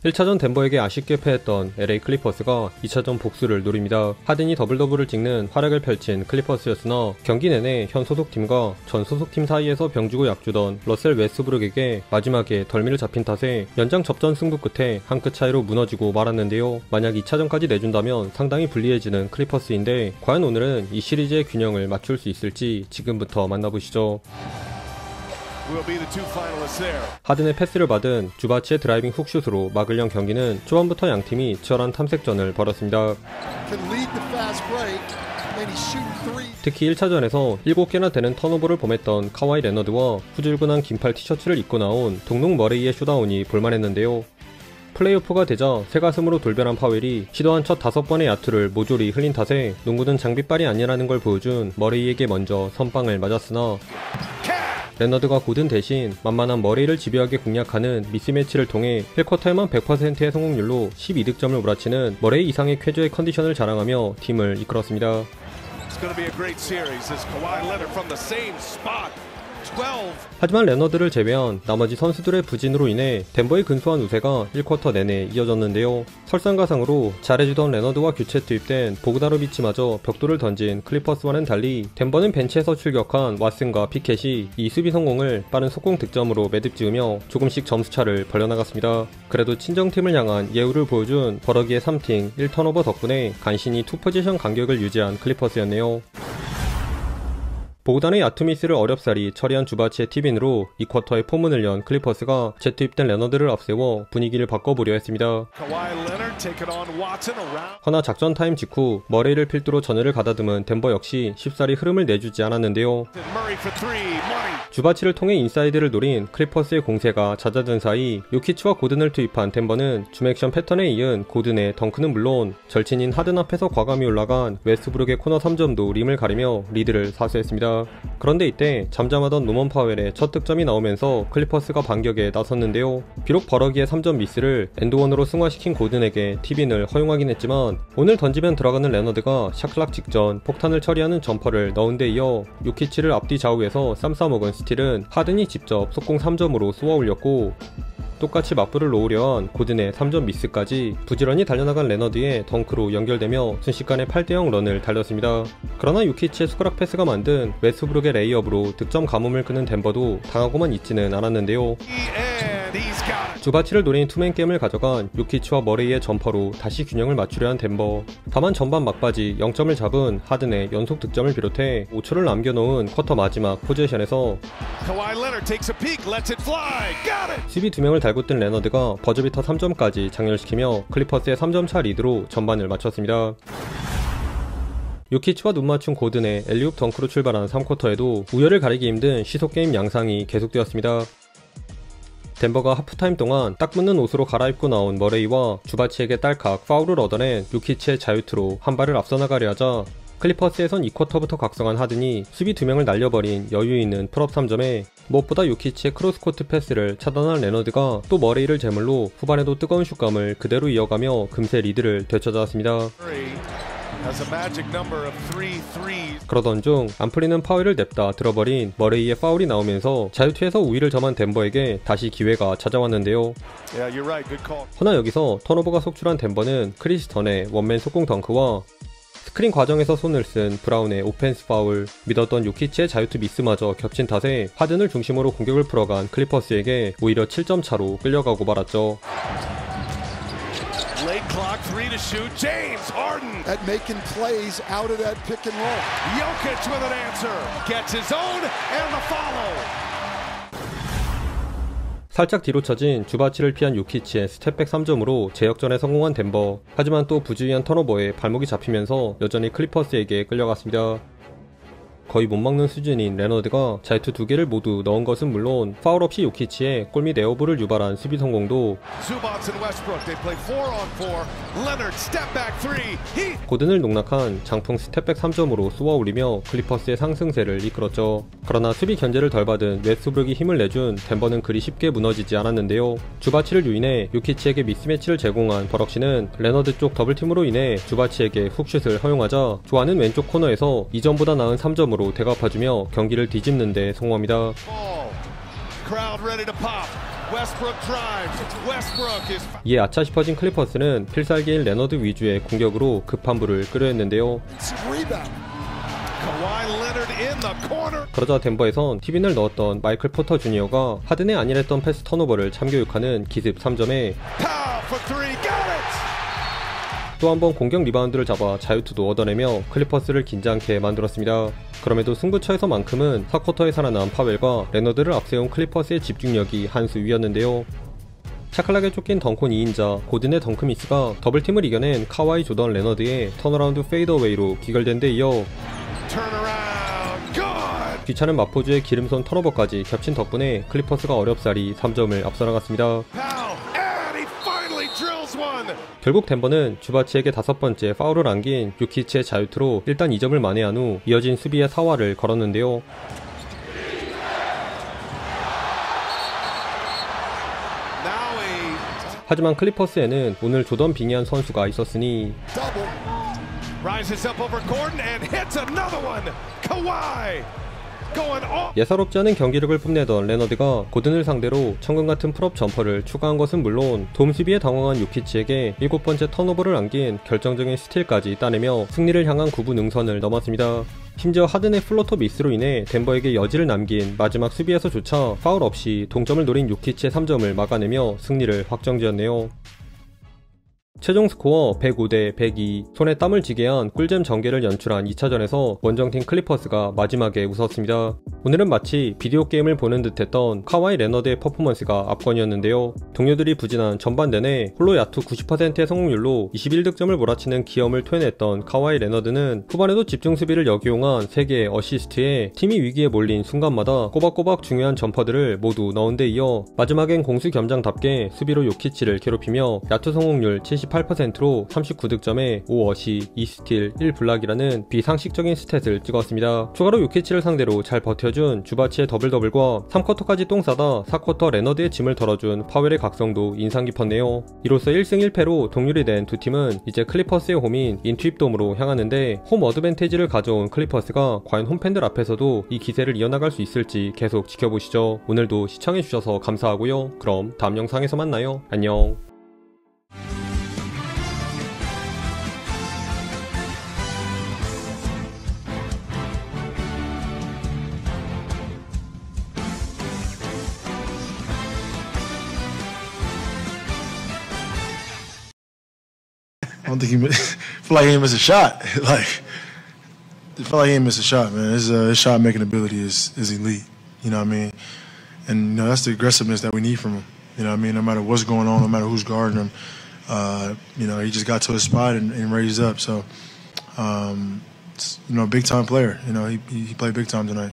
1차전 덴버에게 아쉽게 패했던 LA 클리퍼스가 2차전 복수를 노립니다. 하든이 더블더블을 찍는 활약을 펼친 클리퍼스였으나 경기 내내 현 소속팀과 전 소속팀 사이에서 병주고 약주던 러셀 웨스트브룩에게 마지막에 덜미를 잡힌 탓에 연장 접전 승부 끝에 한 끗 차이로 무너지고 말았는데요. 만약 2차전까지 내준다면 상당히 불리해지는 클리퍼스인데 과연 오늘은 이 시리즈의 균형을 맞출 수 있을지 지금부터 만나보시죠. 하든의 패스를 받은 주바치의 드라이빙 훅슛으로 막으려 경기는 초반부터 양팀이 치열한 탐색전을 벌였습니다. 특히 1차전에서 7개나 되는 턴오버를 범했던 카와이 레너드와 후줄근한 긴팔 티셔츠를 입고 나온 동록 머레이의 쇼다운이 볼만했는데요. 플레이오프가 되자 새가슴으로 돌변한 파웰이 시도한 첫 5번의 야투를 모조리 흘린 탓에 농구는 장비빨이 아니라는 걸 보여준 머레이에게 먼저 선빵을 맞았으나 레너드가 고든 대신 만만한 머레이를 집요하게 공략하는 미스매치를 통해 1쿼터에만 100%의 성공률로 12득점을 몰아치는 머레이 이상의 쾌조의 컨디션을 자랑하며 팀을 이끌었습니다. 하지만 레너드를 제외한 나머지 선수들의 부진으로 인해 덴버의 근소한 우세가 1쿼터 내내 이어졌는데요. 설상가상으로 잘해주던 레너드와 교체 투입된 보그다노비치마저 벽돌을 던진 클리퍼스와는 달리 덴버는 벤치에서 출격한 왓슨과 피켓이 이 수비 성공을 빠른 속공 득점으로 매듭 지으며 조금씩 점수차를 벌려나갔습니다. 그래도 친정팀을 향한 예우를 보여준 버러기의 3팀 1턴오버 덕분에 간신히 투포지션 간격을 유지한 클리퍼스였네요. 보그단의 야투미스를 어렵사리 처리한 주바치의 팁인으로 2쿼터에 폼을 연 클리퍼스가 재투입된 레너드를 앞세워 분위기를 바꿔보려 했습니다. 허나 작전 타임 직후 머레이를 필두로 전열을 가다듬은 덴버 역시 쉽사리 흐름을 내주지 않았는데요. 주바치를 통해 인사이드를 노린 클리퍼스의 공세가 잦아든 사이 요키치와 고든을 투입한 덴버는 줌액션 패턴에 이은 고든의 덩크는 물론 절친인 하든 앞에서 과감히 올라간 웨스트브룩의 코너 3점도 림을 가리며 리드를 사수했습니다. 그런데 이때 잠잠하던 노먼 파웰의 첫 득점이 나오면서 클리퍼스가 반격에 나섰는데요. 비록 버러기의 3점 미스를 엔드원으로 승화시킨 고든에게 팁인을 허용하긴 했지만 오늘 던지면 들어가는 레너드가 샷클락 직전 폭탄을 처리하는 점퍼를 넣은 데 이어 요키치를 앞뒤 좌우에서 쌈싸먹은 스틸은 하든이 직접 속공 3점으로 쏘아 올렸고 똑같이 맞불을 놓으려한 고든의 3점 미스까지 부지런히 달려나간 레너드의 덩크로 연결되며 순식간에 8대0 런을 달렸습니다. 그러나 요키치의 수그락 패스가 만든 웨스트브룩의 레이업으로 득점 가뭄을 끄는 덴버도 당하고만 있지는 않았는데요. 주바치를 노린 투맨 게임을 가져간 요키치와 머레이의 점퍼로 다시 균형을 맞추려 한 덴버. 다만 전반 막바지 0점을 잡은 하든의 연속 득점을 비롯해 5초를 남겨놓은 쿼터 마지막 포지션에서 수비 2명을 달고 뜬 레너드가 버저비터 3점까지 장렬시키며 클리퍼스의 3점차 리드로 전반을 마쳤습니다. 요키치와 눈맞춘 고든의 엘리웁 덩크로 출발한 3쿼터에도 우열을 가리기 힘든 시속게임 양상이 계속되었습니다. 덴버가 하프타임 동안 딱 붙는 옷으로 갈아입고 나온 머레이와 주바치에게 딸칵 파울을 얻어낸 요키치의 자유투로 한 발을 앞서 나가려 하자 클리퍼스에선 2쿼터부터 각성한 하든이 수비 2명을 날려버린 여유있는 풀업 3점에 무엇보다 요키치의 크로스코트 패스를 차단한 레너드가 또 머레이를 제물로 후반에도 뜨거운 슛감을 그대로 이어가며 금세 리드를 되찾아왔습니다. 그러던 중 안 풀리는 파울을 냅다 들어버린 머레이의 파울이 나오면서 자유투에서 우위를 점한 덴버에게 다시 기회가 찾아왔는데요. 허나 여기서 턴오버가 속출한 덴버는 크리스 던의 원맨 속공 덩크와 스크린 과정에서 손을 쓴 브라운의 오펜스 파울, 믿었던 요키치의 자유투 미스마저 겹친 탓에 하든을 중심으로 공격을 풀어간 클리퍼스에게 오히려 7점 차로 끌려가고 말았죠. Clock 3 to shoot. James Harden at making plays out of that pick and roll. Jokic with an answer. Gets his own and the follow. 살짝 뒤로 처진 주바치를 피한 요키치의 스텝백 3점으로 재역전에 성공한 덴버. 하지만 또 부주의한 턴오버에 발목이 잡히면서 여전히 클리퍼스에게 끌려갔습니다. 거의 못 막는 수준인 레너드가 자유투 2개를 모두 넣은 것은 물론 파울 없이 요키치의 골밑 에어볼을 유발한 수비 성공도 고든을 농락한 장풍 스텝백 3점으로 쏘아 올리며 클리퍼스의 상승세를 이끌었죠. 그러나 수비 견제를 덜 받은 웨스트브룩이 힘을 내준 덴버는 그리 쉽게 무너지지 않았는데요. 주바치를 유인해 요키치에게 미스매치를 제공한 버럭시는 레너드 쪽 더블팀으로 인해 주바치에게 훅슛을 허용하자 좋아하는 왼쪽 코너에서 이전보다 나은 3점으로 대갚아주며 경기를 뒤집는 데 성공합니다. 이에 아차 싶어진 클리퍼스는 필살기인 레너드 위주의 공격으로 급한 불을 끄려했는데요. 그러자 덴버에선 티빈을 넣었던 마이클 포터 주니어가 하든의 안일했던 패스 턴오버를 참교육하는 기습 3점에 또 한 번 공격 리바운드를 잡아 자유투도 얻어내며 클리퍼스를 긴장케 만들었습니다. 그럼에도 승부처에서만큼은 4쿼터에 살아난 파웰과 레너드를 앞세운 클리퍼스의 집중력이 한 수 위였는데요. 샤클락에 쫓긴 덩컨 2인자 고든의 덩크미스가 더블팀을 이겨낸 카와이 조던 레너드의 턴어라운드 페이더웨이로 귀결된 데 이어 귀찮은 마포주의 기름손 턴오버까지 겹친 덕분에 클리퍼스가 어렵사리 3점을 앞서 나갔습니다. 결국 덴버는 주바치에게 5번째 파울을 안긴 유키치의 자유투로 일단 2점을 만회한 후 이어진 수비의 사활을 걸었는데요. 하지만 클리퍼스에는 오늘 조던 빙의한 선수가 있었으니 예사롭지 않은 경기력을 뽐내던 레너드가 고든을 상대로 천금같은 풀업 점퍼를 추가한 것은 물론 돔 수비에 당황한 요키치에게 7번째 턴오버를 안긴 결정적인 스틸까지 따내며 승리를 향한 9분 능선을 넘었습니다. 심지어 하든의 플로터 미스로 인해 덴버에게 여지를 남긴 마지막 수비에서조차 파울 없이 동점을 노린 요키치의 3점을 막아내며 승리를 확정지었네요. 최종 스코어 105대 102, 손에 땀을 쥐게 한 꿀잼 전개를 연출한 2차전에서 원정팀 클리퍼스가 마지막에 웃었습니다. 오늘은 마치 비디오 게임을 보는 듯했던 카와이 레너드의 퍼포먼스가 압권이었는데요. 동료들이 부진한 전반 내내 홀로 야투 90%의 성공률로 21득점을 몰아치는 기염을 토해냈던 카와이 레너드는 후반에도 집중 수비를 역이용한 3개의 어시스트에 팀이 위기에 몰린 순간마다 꼬박꼬박 중요한 점퍼들을 모두 넣은 데 이어 마지막엔 공수 겸장답게 수비로 요키치를 괴롭히며 야투 성공률 78%로 39득점에 5어시, 2스틸, 1블락이라는 비상식적인 스탯을 찍었습니다. 추가로 요키치를 상대로 잘 버텨준 주바치의 더블더블과 3쿼터까지 똥 싸다 4쿼터 레너드의 짐을 덜어준 파웰의 각성도 인상 깊었네요. 이로써 1승 1패로 동률이 된 두 팀은 이제 클리퍼스의 홈인 인투입돔으로 향하는데 홈 어드밴티지를 가져온 클리퍼스가 과연 홈팬들 앞에서도 이 기세를 이어나갈 수 있을지 계속 지켜보시죠. 오늘도 시청해주셔서 감사하고요. 그럼 다음 영상에서 만나요. 안녕. I don't think feel like he didn't miss a shot. I feel like he didn't miss a shot, man. His shot making ability is elite. You know what I mean? And that's the aggressiveness that we need from him. You know what I mean? No matter what's going on, no matter who's guarding him, he just got to his spot and raised up. So, big time player. He played big time tonight.